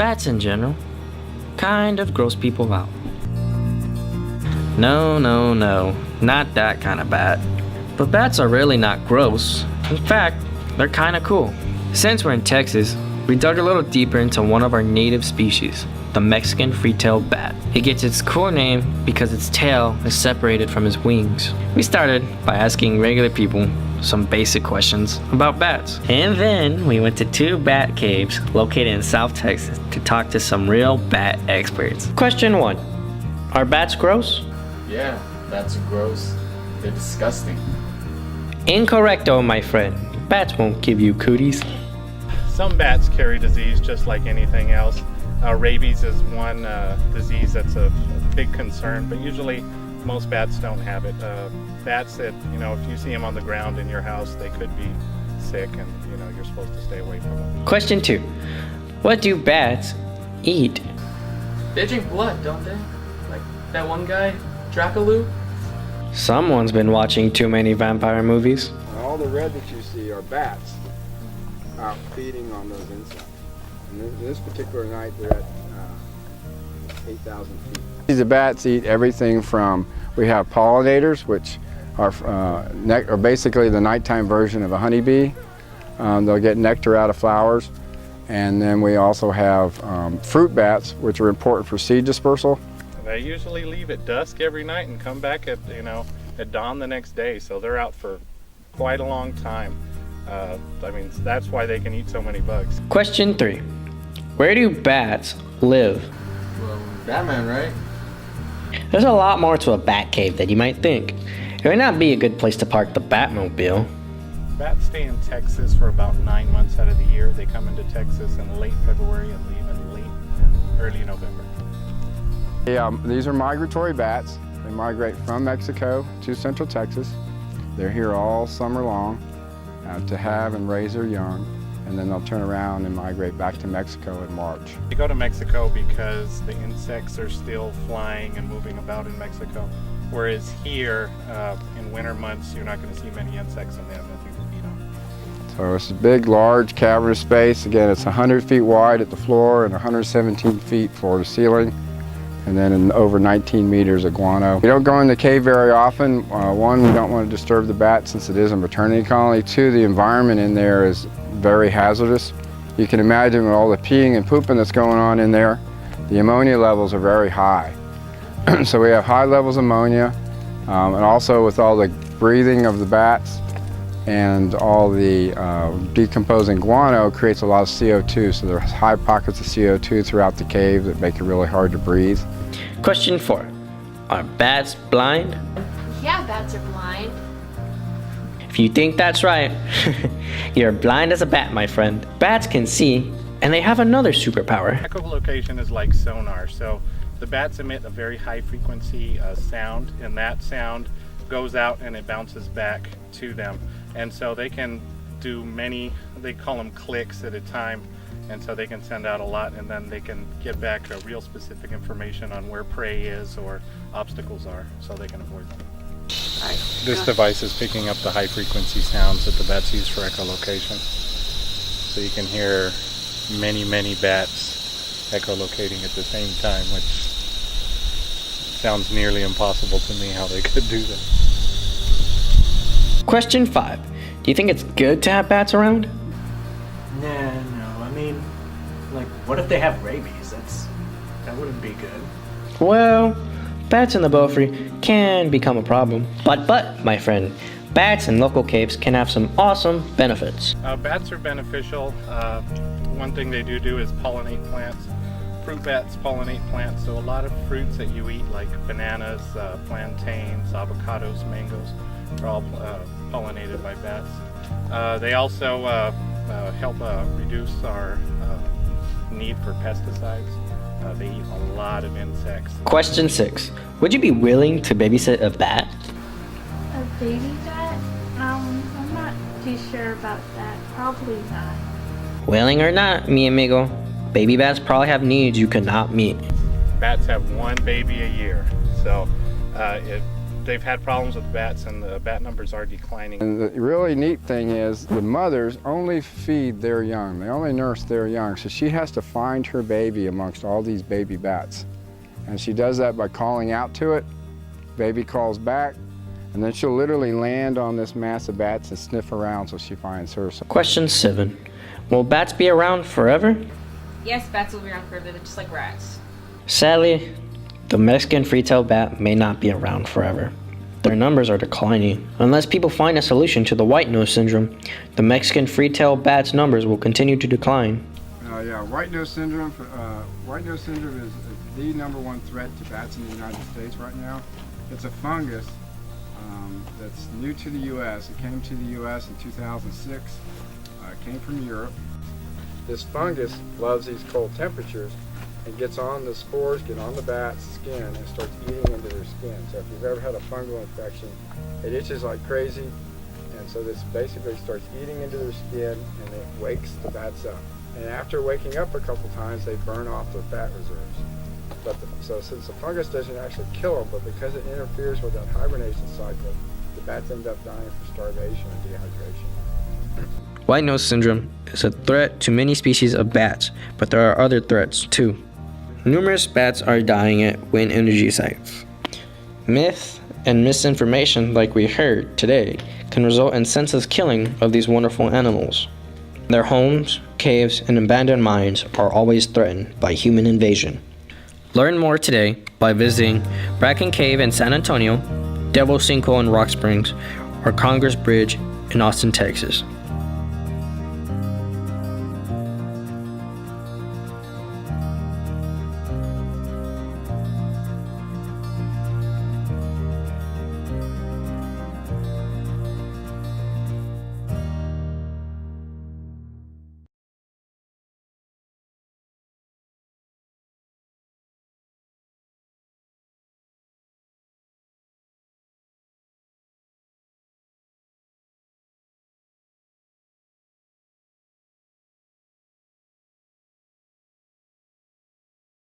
bats in general kind of gross people out. No, not that kind of bat. But bats are really not gross. In fact, they're kind of cool. Since we're in Texas, we dug a little deeper into one of our native species, the Mexican free-tailed bat. It gets its cool name because its tail is separated from its wings. We started by asking regular people some basic questions about bats. And then we went to 2 bat caves located in South Texas to talk to some real bat experts. Question 1. Are bats gross? Yeah, bats are gross. They're disgusting. Incorrecto, my friend. Bats won't give you cooties. Some bats carry disease just like anything else. Rabies is one disease that's a big concern, but usually most bats don't have it. Bats that, if you see them on the ground in your house, they could be sick and, you're supposed to stay away from them. Question 2. What do bats eat? They drink blood, don't they? Like that one guy, Dracula? Someone's been watching too many vampire movies. All the red that you see are bats out feeding on those insects. And this particular night, they're at 8,000 feet. These bats eat everything from, we have pollinators, which are basically the nighttime version of a honeybee. They'll get nectar out of flowers. And then we also have fruit bats, which are important for seed dispersal. They usually leave at dusk every night and come back at, at dawn the next day. So they're out for quite a long time. That's why they can eat so many bugs. Question 3. Where do bats live? Well, Batman, right? There's a lot more to a bat cave than you might think. It would not be a good place to park the Batmobile. Bats stay in Texas for about 9 months out of the year. They come into Texas in late February and leave in early November. Yeah, these are migratory bats. They migrate from Mexico to Central Texas. They're here all summer long to have and raise their young, and then they'll turn around and migrate back to Mexico in March. They go to Mexico because the insects are still flying and moving about in Mexico, whereas here in winter months you're not going to see many insects and they have nothing to feed on. So it's a big, large, cavernous space. Again, it's 100 feet wide at the floor and 117 feet floor to ceiling, and then over 19 meters of guano. We don't go in the cave very often. One, we don't want to disturb the bat since it is a maternity colony. 2, the environment in there is very hazardous. You can imagine with all the peeing and pooping that's going on in there, the ammonia levels are very high. So we have high levels of ammonia, and also with all the breathing of the bats and all the decomposing guano creates a lot of CO2, so there's high pockets of CO2 throughout the cave that make it really hard to breathe. Question 4. Are bats blind? Yeah, bats are blind. If you think that's right, you're blind as a bat, my friend. Bats can see, and they have another superpower. Echolocation is like sonar, so the bats emit a very high frequency sound, and that sound goes out and it bounces back to them. And so they can do many, they call them clicks at a time, and so they can send out a lot, and then they can get back a real specific information on where prey is or obstacles are, so they can avoid them. This device is picking up the high frequency sounds that the bats use for echolocation. So you can hear many bats echolocating at the same time, which sounds nearly impossible to me how they could do that. Question 5. Do you think it's good to have bats around? Nah, no. I mean, what if they have rabies? That wouldn't be good. Well, bats in the belfry can become a problem. But, my friend, bats in local caves can have some awesome benefits. Bats are beneficial. One thing they do is pollinate plants. Fruit bats pollinate plants, so a lot of fruits that you eat, like bananas, plantains, avocados, mangoes, are all pollinated by bats. They also help reduce our need for pesticides. They eat a lot of insects. Question 6. Would you be willing to babysit a bat? A baby bat? I'm not too sure about that. Probably not. Willing or not, mi amigo, baby bats probably have needs you cannot meet. Bats have one baby a year, so they've had problems with bats, and the bat numbers are declining. And the really neat thing is the mothers only feed their young. They only nurse their young. So she has to find her baby amongst all these baby bats. And she does that by calling out to it. Baby calls back, and then she'll literally land on this mass of bats and sniff around till she finds her. Question 7. Will bats be around forever? Yes, bats will be around forever. They're just like rats. Sadly, the Mexican free-tailed bat may not be around forever. Their numbers are declining. Unless people find a solution to the white nose syndrome, the Mexican free-tailed bat's numbers will continue to decline. Yeah, white nose syndrome. White nose syndrome is the #1 threat to bats in the United States right now. It's a fungus that's new to the U.S. It came to the U.S. in 2006. It came from Europe. This fungus loves these cold temperatures and gets on the spores, get on the bat's skin, and starts eating into their skin. So if you've ever had a fungal infection, it itches like crazy, and so this basically starts eating into their skin, and it wakes the bats up. And after waking up a couple times, they burn off their fat reserves. So since the fungus doesn't actually kill them, but because it interferes with that hibernation cycle, the bats end up dying for starvation and dehydration. White nose syndrome is a threat to many species of bats, but there are other threats too. Numerous bats are dying at wind energy sites. Myth and misinformation, like we heard today, can result in senseless killing of these wonderful animals. Their homes, caves, and abandoned mines are always threatened by human invasion. Learn more today by visiting Bracken Cave in San Antonio, Devil's Sinkhole in Rock Springs, or Congress Bridge in Austin, Texas.